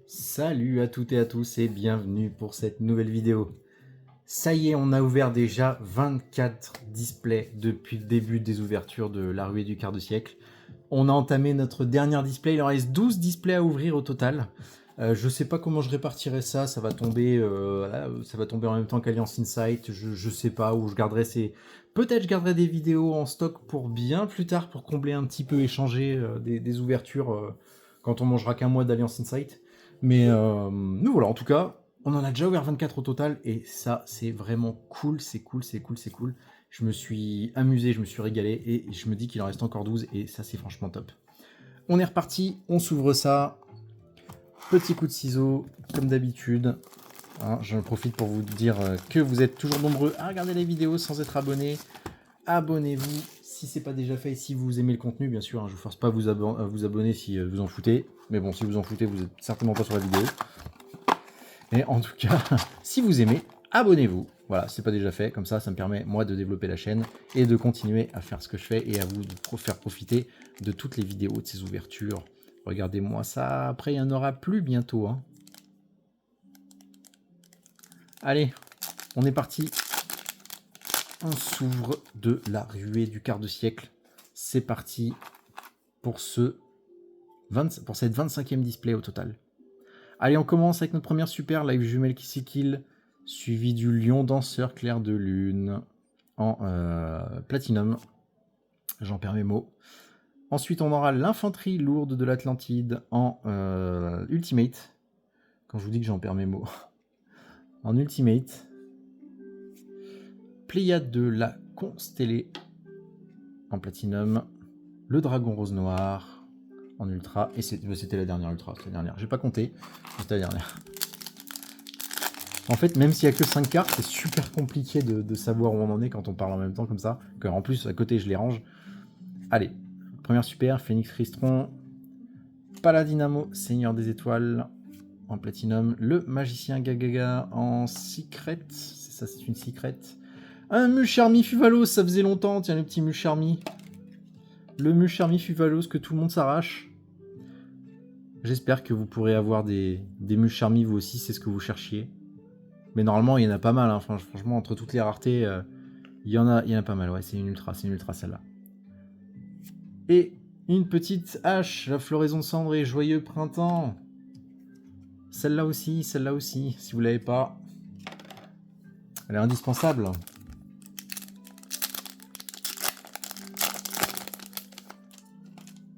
Salut à toutes et à tous et bienvenue pour cette nouvelle vidéo. Ça y est, on a ouvert déjà 24 displays depuis le début des ouvertures de la ruée du quart de siècle. On a entamé notre dernier display, il en reste 12 displays à ouvrir au total. Je sais pas comment je répartirai ça, ça va tomber en même temps qu'Alliance Insight, je sais pas où je garderai ces... Peut-être je garderai des vidéos en stock pour bien plus tard, pour combler un petit peu, échanger des ouvertures quand on mangera qu'un mois d'Alliance Insight. Mais nous voilà, en tout cas, on en a déjà ouvert 24 au total, et ça c'est vraiment cool, c'est cool, c'est cool, c'est cool. Je me suis amusé, je me suis régalé, et je me dis qu'il en reste encore 12, et ça c'est franchement top. On est reparti, on s'ouvre ça. Petit coup de ciseau, comme d'habitude. Hein, j'en profite pour vous dire que vous êtes toujours nombreux à regarder les vidéos sans être abonnés. Abonnez-vous si c'est pas déjà fait et si vous aimez le contenu, bien sûr. Hein, je vous force pas à vous abonner si vous en foutez. Mais bon, si vous en foutez, vous êtes certainement pas sur la vidéo. Et en tout cas, si vous aimez, abonnez-vous. Voilà, c'est pas déjà fait. Comme ça, ça me permet, moi, de développer la chaîne et de continuer à faire ce que je fais et à vous faire profiter de toutes les vidéos de ces ouvertures. Regardez-moi ça. Après, il n'y en aura plus bientôt. Hein. Allez, on est parti. On s'ouvre de la ruée du quart de siècle. C'est parti pour cette 25e display au total. Allez, on commence avec notre première super live jumelle qui kill, suivi du lion danseur clair de lune en platinum. J'en perds mes mots. Ensuite, on aura l'infanterie lourde de l'Atlantide en ultimate. Quand je vous dis que j'en perds mes mots. En ultimate. Pléiade de la constellée en platinum. Le dragon rose noir en ultra. Et c'était la dernière ultra. C'est la dernière. J'ai pas compté. C'était la dernière. En fait, même s'il n'y a que 5 cartes, c'est super compliqué de savoir où on en est quand on parle en même temps comme ça. En plus, à côté, je les range. Allez, première super, Phoenix Ristron, Paladinamo, Seigneur des Étoiles, en platinum, le Magicien Gagaga en secret, c'est ça, c'est une secret. Un Musharmi Fuvalos, ça faisait longtemps, tiens, le petit Musharmi. Le Musharmi Fuvalos que tout le monde s'arrache. J'espère que vous pourrez avoir des Musharmi vous aussi, c'est ce que vous cherchiez. Mais normalement, il y en a pas mal, hein. Franchement, entre toutes les raretés, il y en a pas mal, ouais, c'est une ultra celle-là. Et une petite hache, la floraison de cendres et joyeux printemps. Celle-là aussi, si vous l'avez pas, elle est indispensable.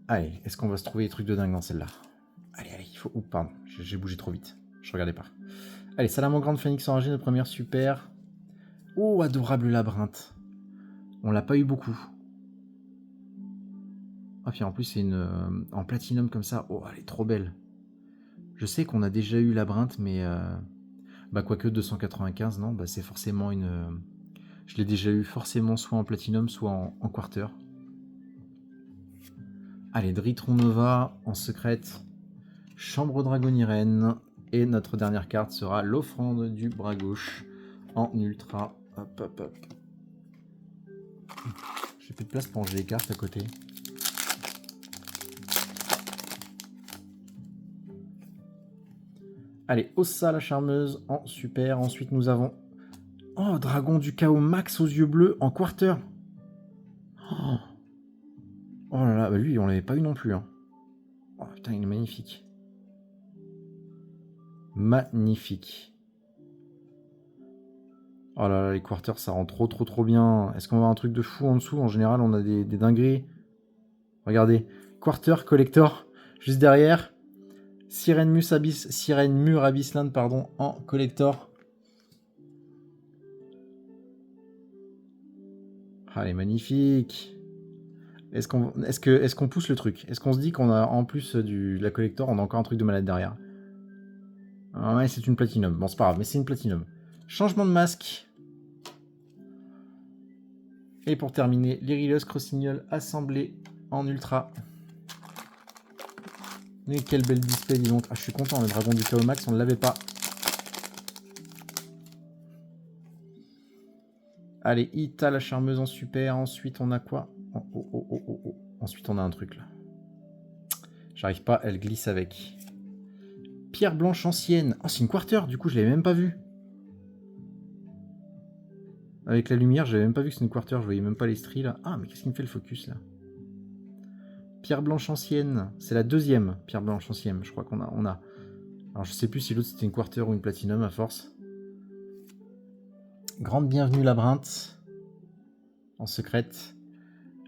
Allez, est-ce qu'on va se trouver des trucs de dingue dans celle-là? Allez, il faut... Oh, pardon, j'ai bougé trop vite. Je regardais pas. Allez, Salamandre Phoenix enragée, notre première super. Oh, adorable labyrinthe. On l'a pas eu beaucoup. Ah, puis en plus, c'est une... en platinum comme ça. Oh, elle est trop belle. Je sais qu'on a déjà eu labyrinthe, mais... bah, quoique 295, non, bah, c'est forcément une... je l'ai déjà eu forcément soit en platinum, soit en quarter. Allez, Dritron Nova en secrète. Chambre Dragonirène. Et notre dernière carte sera l'offrande du bras gauche en ultra. Hop, hop, hop. J'ai plus de place pour ranger les cartes à côté. Allez, Ossa la charmeuse en super. Ensuite, nous avons... Oh, Dragon du chaos max aux yeux bleus en quarter. Oh, oh là là, bah lui, on l'avait pas eu non plus. Hein. Oh putain, il est magnifique. Magnifique. Oh là là, les quarters, ça rend trop bien. Est-ce qu'on va avoir un truc de fou en dessous? En général, on a des dingueries. Regardez. Quarter, collector, juste derrière. Sirène Mur Abyssland, pardon, en collector. Ah, elle est magnifique. Est-ce qu'on pousse le truc? Est-ce qu'on se dit qu'on a, en plus de la collector, on a encore un truc de malade derrière? Ah ouais, c'est une platinum. Bon, c'est pas grave, mais c'est une platinum. Changement de masque. Et pour terminer, l'Irilos Crossignol assemblé en ultra. Mais quel bel display, dis donc. Ah, je suis content, le dragon du chaos max, on ne l'avait pas. Allez, Ita la charmeuse en super. Ensuite, on a quoi? Ensuite, on a un truc là. J'arrive pas, elle glisse avec. Pierre blanche ancienne. Oh, c'est une quarter, du coup, je l'avais même pas vue. Avec la lumière, j'avais même pas vu que c'est une quarter, je voyais même pas les stries là. Ah, mais qu'est-ce qui me fait le focus là? Pierre blanche ancienne, c'est la deuxième pierre blanche ancienne, je crois qu'on a. Alors je sais plus si l'autre c'était une quarter ou une platinum à force. Grande bienvenue labyrinthe, en secrète.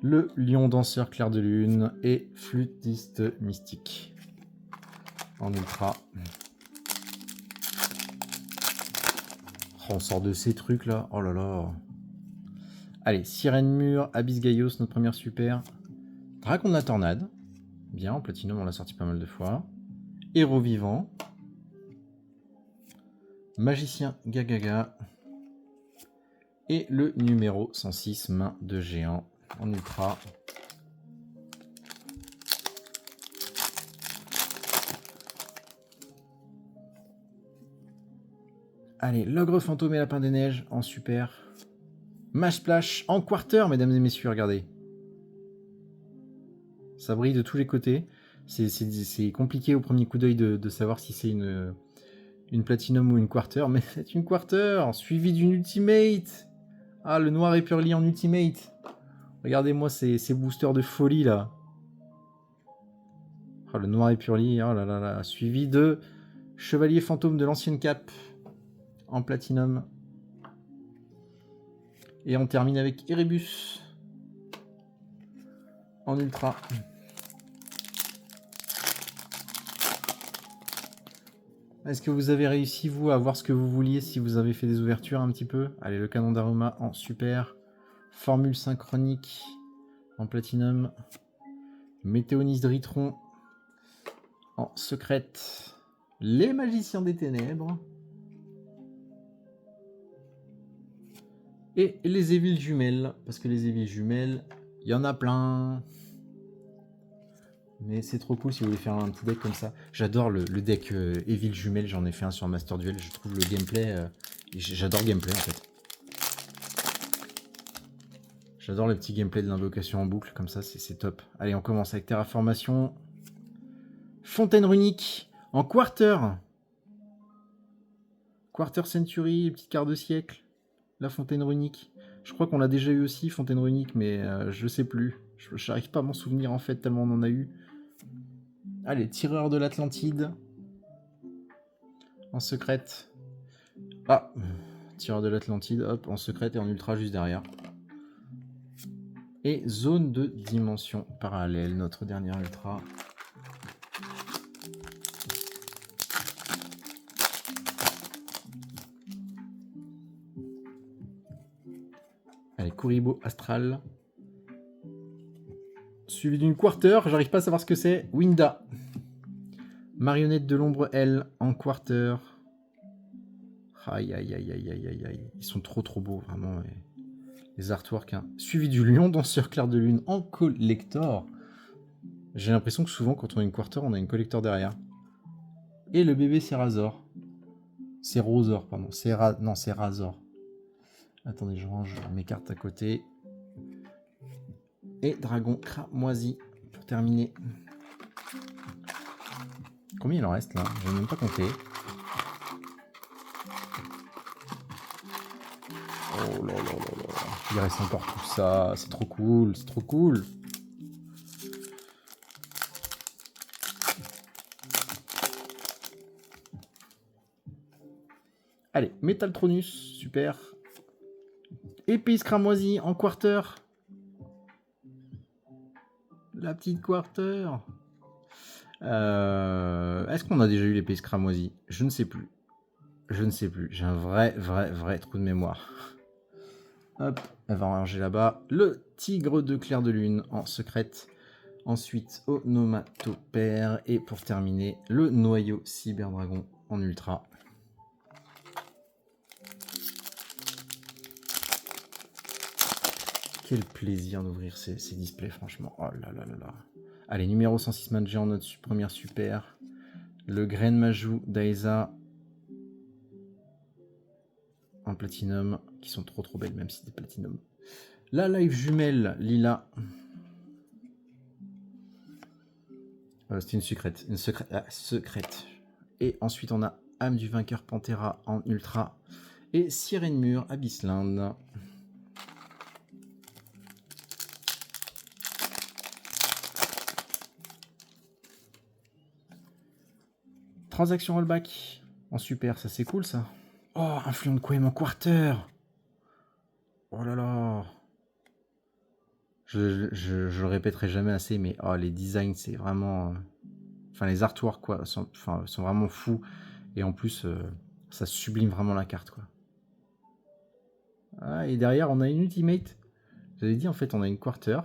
Le lion danseur clair de lune et flûtiste mystique. En ultra. Oh, on sort de ces trucs là, oh là là. Allez, sirène mûre, abyss Gaios, notre première super. Dragon de la tornade. Bien, en platinum, on l'a sorti pas mal de fois. Héros vivant. Magicien Gagaga. Et le numéro 106, main de géant, en ultra. Allez, l'ogre fantôme et lapin des neiges, en super. Mage splash, en quarter, mesdames et messieurs, regardez. Ça brille de tous les côtés. C'est compliqué au premier coup d'œil de savoir si c'est une platinum ou une quarter, mais c'est une quarter, suivie d'une ultimate. Ah, le noir épurli en ultimate. Regardez-moi ces boosters de folie là. Oh, le noir épurli, oh là là là. Suivi de chevalier fantôme de l'ancienne cape en platinum. Et on termine avec Erebus en ultra. Est-ce que vous avez réussi, vous, à voir ce que vous vouliez si vous avez fait des ouvertures un petit peu? Allez, le canon d'aroma en super. Formule synchronique en platinum. Météonis de Ritron en secrète. Les magiciens des ténèbres. Et les Evil jumelles. Parce que les Evil jumelles, il y en a plein. Mais c'est trop cool si vous voulez faire un petit deck comme ça. J'adore le deck Evil Jumelle, j'en ai fait un sur Master Duel. Je trouve le gameplay... j'adore le gameplay en fait. J'adore le petit gameplay de l'invocation en boucle, comme ça c'est top. Allez, on commence avec Terraformation. Fontaine runique en quarter. Quarter Century, petite quart de siècle. La fontaine runique. Je crois qu'on l'a déjà eu aussi, fontaine runique, mais je sais plus. Je n'arrive pas à m'en souvenir en fait, tellement on en a eu. Allez, tireur de l'Atlantide. En secrète. Ah, tireur de l'Atlantide, hop, en secrète et en ultra juste derrière. Et zone de dimension parallèle, notre dernière ultra. Allez, Kuribo Astral. Suivi d'une quarter, j'arrive pas à savoir ce que c'est. Winda. Marionnette de l'ombre L en quarter. Aïe aïe aïe aïe aïe aïe aïe. Ils sont trop beaux, vraiment. Les artworks. Hein. Suivi du lion danseur clair de lune en collector. J'ai l'impression que souvent, quand on a une quarter, on a une collector derrière. Et le bébé, c'est Razor. C'est Rosor, pardon. Non, c'est Razor. Attendez, je range mes cartes à côté. Et dragon cramoisi pour terminer. Combien il en reste là? Je n'ai même pas compté. Oh là là là là. Il reste encore tout ça. C'est trop cool. C'est trop cool. Allez, Métaltronus. Super. Épice cramoisi en quarter. La petite quarter. Est-ce qu'on a déjà eu l'épice cramoisi? Je ne sais plus. Je ne sais plus. J'ai un vrai trou de mémoire. Hop, elle va ranger là-bas. Le tigre de clair de lune en secrète. Ensuite, onomatopère. Et pour terminer, le noyau cyberdragon en ultra. Quel plaisir d'ouvrir ces displays, franchement. Oh là là là là. Allez, numéro 106 man géant, notre première super. Le Grain Majou d'Aesa en platinum, qui sont trop belles, même si c'est des platinum. La live jumelle lila. C'est une secrète. Secrète. Et ensuite, on a Âme du vainqueur Pantera en ultra. Et Sirène Mur Abyssland. Transaction rollback en super, ça c'est cool ça. Oh, Influent de Quem en quarter. Oh là là. Je le répéterai jamais assez, mais oh, les designs, c'est vraiment... Enfin, les artworks, quoi, sont vraiment fous. Et en plus, ça sublime vraiment la carte, quoi. Ah, et derrière, on a une Ultimate. J'avais dit, en fait, on a une Quarter.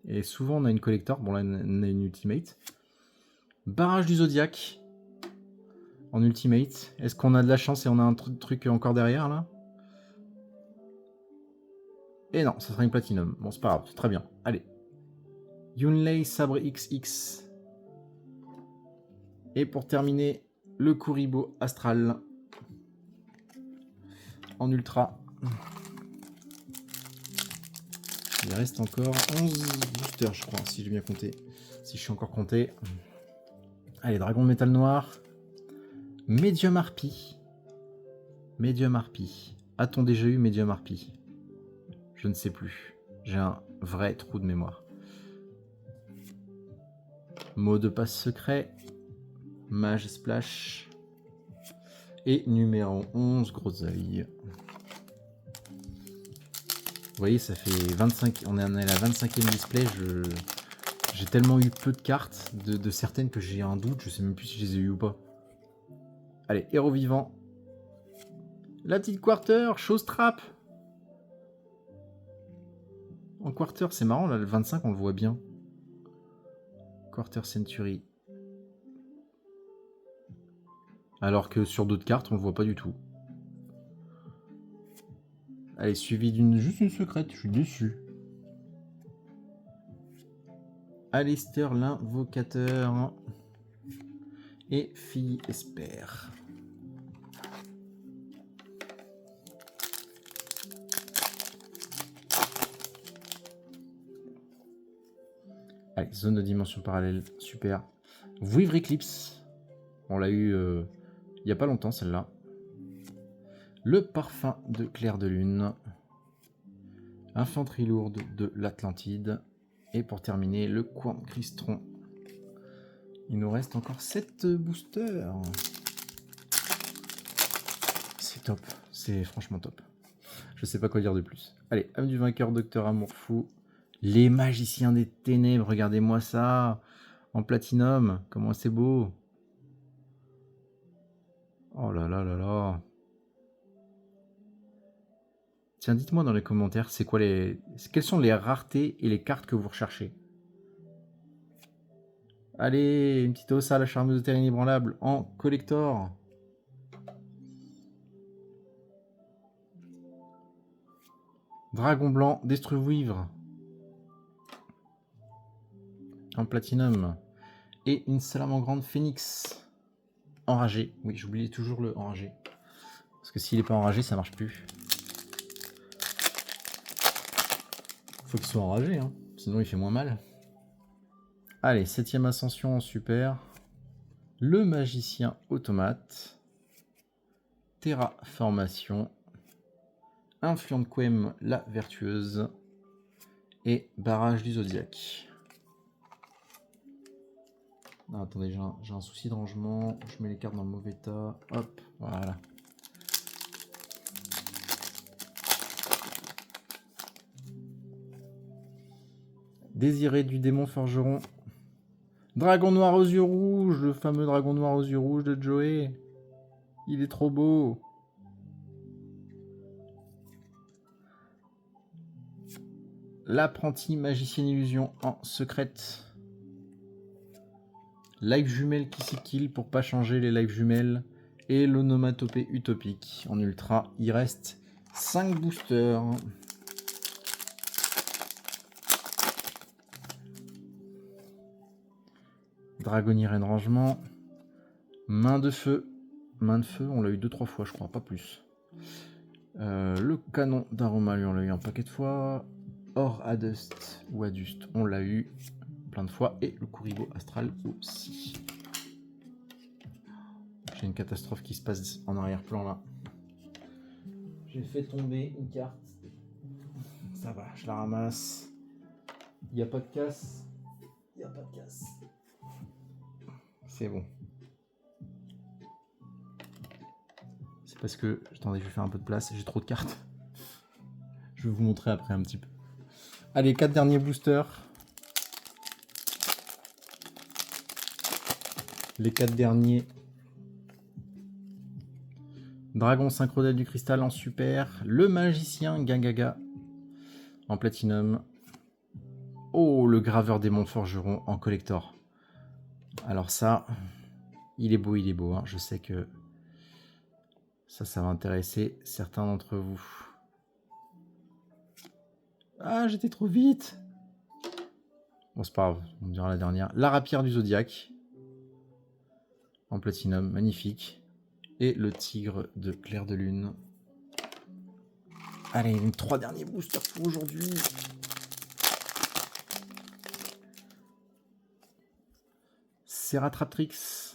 Et souvent, on a une Collector. Bon, là, on a une Ultimate. Barrage du Zodiac. En Ultimate. Est-ce qu'on a de la chance et on a un truc encore derrière, là? Et non, ça sera une Platinum. Bon, c'est pas grave, c'est très bien. Allez. Yunlei Sabre XX. Et pour terminer, le Kuribo Astral. En ultra. Il reste encore 11 boosters, je crois, si j'ai bien compté. Si je suis encore compté. Allez, Dragon de métal noir. Medium Harpie. Medium Harpie. A-t-on déjà eu Medium Harpie? Je ne sais plus. J'ai un vrai trou de mémoire. Mot de passe secret. Mage Splash. Et numéro 11, gros œil. Vous voyez, ça fait 25. On est à la 25e display. J'ai tellement eu peu de cartes de certaines que j'ai un doute. Je sais même plus si je les ai eues ou pas. Allez, héros vivant. La petite quarter, chose trap. En quarter, c'est marrant, là, le 25, on le voit bien. Quarter Century. Alors que sur d'autres cartes, on le voit pas du tout. Allez, suivi d'une juste une secrète, je suis déçu. Alistair l'invocateur. Et Fille Esper. Allez, zone de dimension parallèle, super. Vouivre Eclipse. On l'a eu il n'y a pas longtemps celle-là. Le parfum de Clair de Lune. Infanterie lourde de l'Atlantide. Et pour terminer, le Quant Crystron. Il nous reste encore 7 boosters. C'est top, c'est franchement top. Je sais pas quoi dire de plus. Allez, âme du vainqueur, docteur Amour Fou. Les magiciens des ténèbres, regardez-moi ça. En platinum, comment c'est beau. Oh là là là là. Tiens, dites-moi dans les commentaires, c'est quoi quelles sont les raretés et les cartes que vous recherchez. Allez, une petite ossa, la charmeuse de terre inébranlable en collector. Dragon blanc, Destruivre. En platinum. Et une salamandre grande phénix. Enragé. Oui, j'oublie toujours le enragé. Parce que s'il n'est pas enragé, ça marche plus. Faut qu'il soit enragé, hein. Sinon il fait moins mal. Allez, 7ème ascension en super. Le magicien automate. Terraformation. Influent Quem, la vertueuse. Et barrage du zodiaque. Non, attendez, j'ai un souci de rangement. Je mets les cartes dans le mauvais tas. Hop, voilà. Désiré du démon forgeron. Dragon noir aux yeux rouges, le fameux dragon noir aux yeux rouges de Joey. Il est trop beau. L'apprenti magicien illusion en secrète. Live jumelle qui s'y pour pas changer les live jumelles. Et l'onomatopée utopique en ultra. Il reste 5 boosters. Dragonnier et rangement. Main de feu. Main de feu, on l'a eu 2-3 fois, je crois, pas plus. Le canon d'aroma, lui, on l'a eu un paquet de fois. Or Adust ou Adust, on l'a eu plein de fois. Et le Kuribo Astral aussi. J'ai une catastrophe qui se passe en arrière-plan là. J'ai fait tomber une carte. Ça va, je la ramasse. Il n'y a pas de casse. Il n'y a pas de casse. C'est bon. C'est parce que... Attendez, je vais faire un peu de place. J'ai trop de cartes. Je vais vous montrer après un petit peu. Allez, 4 derniers boosters. Les 4 derniers. Dragon synchrodèle du cristal en super. Le magicien Gagaga en platinum. Oh, le graveur démon forgeron en collector. Alors ça, il est beau, hein. Je sais que ça va intéresser certains d'entre vous. Ah, j'étais trop vite. Bon, c'est pas grave, on me dira la dernière. La rapière du zodiaque en platinum, magnifique. Et le tigre de clair de lune. Allez, les 3 derniers boosters pour aujourd'hui. Ceratratrix.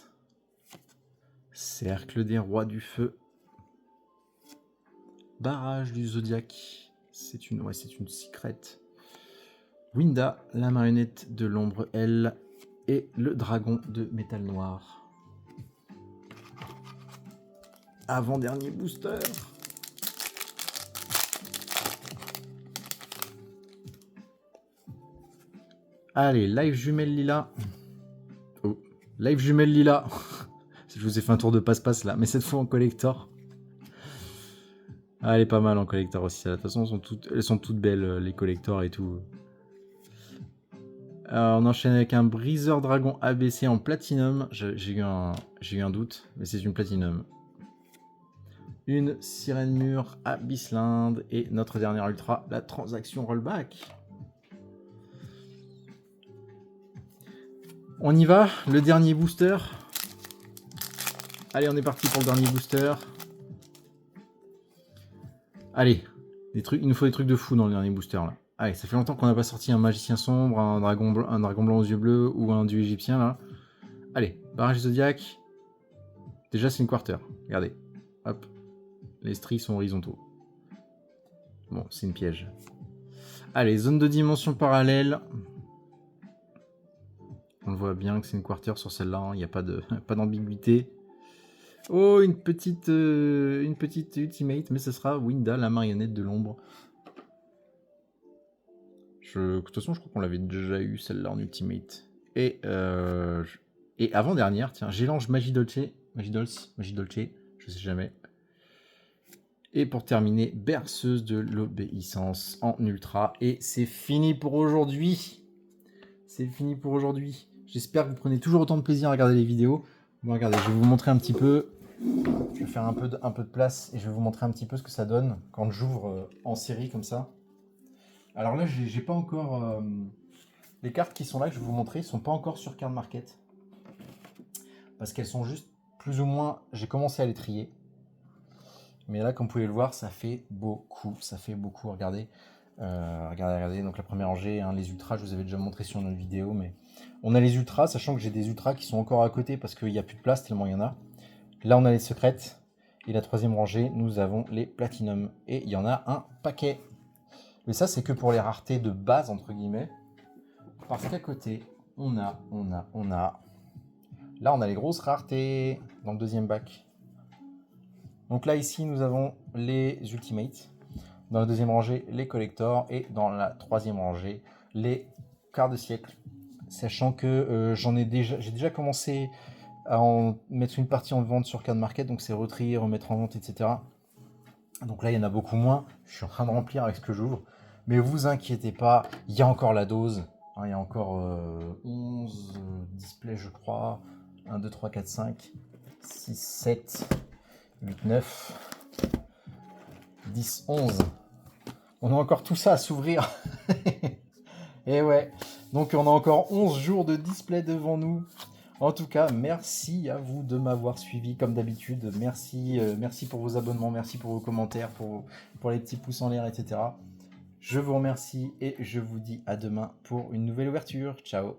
Cercle des rois du feu. Barrage du zodiaque. C'est une secrète. Winda, la marionnette de l'ombre, elle. Et le dragon de métal noir. Avant-dernier booster. Allez, live jumelle lila. Oh, live jumelle lila. Je vous ai fait un tour de passe-passe là, mais cette fois en collector. Ah, elle est pas mal en collector aussi. De toute façon, elles sont toutes belles, les collectors et tout. Alors, on enchaîne avec un briseur dragon ABC en platinum. J'ai eu un doute, mais c'est une platinum. Une sirène mûre à Bisslinde. Et notre dernière ultra, la transaction rollback. On y va, le dernier booster. Allez, on est parti pour le dernier booster. Allez, il nous faut des trucs de fou dans le dernier booster là. Allez, ça fait longtemps qu'on n'a pas sorti un magicien sombre, un dragon blanc aux yeux bleus ou un dieu égyptien là. Allez, barrage zodiaque. Déjà c'est une quarter. Regardez. Hop. Les stries sont horizontaux. Bon, c'est une piège. Allez, zone de dimension parallèle. On voit bien que c'est une quarter sur celle-là. Hein. Il n'y a pas d'ambiguïté. Oh, une petite ultimate, mais ce sera Winda, la marionnette de l'ombre. De toute façon, je crois qu'on l'avait déjà eu celle-là en ultimate. Et avant-dernière, tiens, Gélange Magie Dolce, je sais jamais. Et pour terminer, Berceuse de l'obéissance en ultra. Et c'est fini pour aujourd'hui. C'est fini pour aujourd'hui. J'espère que vous prenez toujours autant de plaisir à regarder les vidéos. Bon, regardez, je vais vous montrer un petit peu. Je vais faire un peu de place et je vais vous montrer un petit peu ce que ça donne quand j'ouvre en série comme ça. Alors là, j'ai pas encore... les cartes qui sont là, que je vais vous montrer, sont pas encore sur Card Market. Parce qu'elles sont juste plus ou moins... J'ai commencé à les trier. Mais là, comme vous pouvez le voir, ça fait beaucoup. Ça fait beaucoup, regardez. Regardez. Donc la première rangée, hein, les ultras, je vous avais déjà montré sur notre vidéo. Mais on a les ultras, sachant que j'ai des ultras qui sont encore à côté parce qu'il n'y a plus de place tellement il y en a. Là, on a les secrètes. Et la troisième rangée, nous avons les platinum. Et il y en a un paquet. Mais ça, c'est que pour les raretés de base, entre guillemets. Parce qu'à côté, on a... Là, on a les grosses raretés dans le deuxième bac. Donc là, ici, nous avons les ultimates. Dans la deuxième rangée, les collectors. Et dans la troisième rangée, les quarts de siècle. Sachant que j'ai déjà commencé à en mettre une partie en vente sur Card Market. Donc c'est retrier, remettre en vente, etc. Donc là, il y en a beaucoup moins. Je suis en train de remplir avec ce que j'ouvre. Mais vous inquiétez pas, il y a encore la dose. Il y a encore 11 displays, je crois. 1, 2, 3, 4, 5, 6, 7, 8, 9, 10, 11. On a encore tout ça à s'ouvrir. Et ouais, donc on a encore 11 jours de display devant nous. En tout cas, merci à vous de m'avoir suivi comme d'habitude. Merci pour vos abonnements, merci pour vos commentaires, pour les petits pouces en l'air, etc. Je vous remercie et je vous dis à demain pour une nouvelle ouverture. Ciao!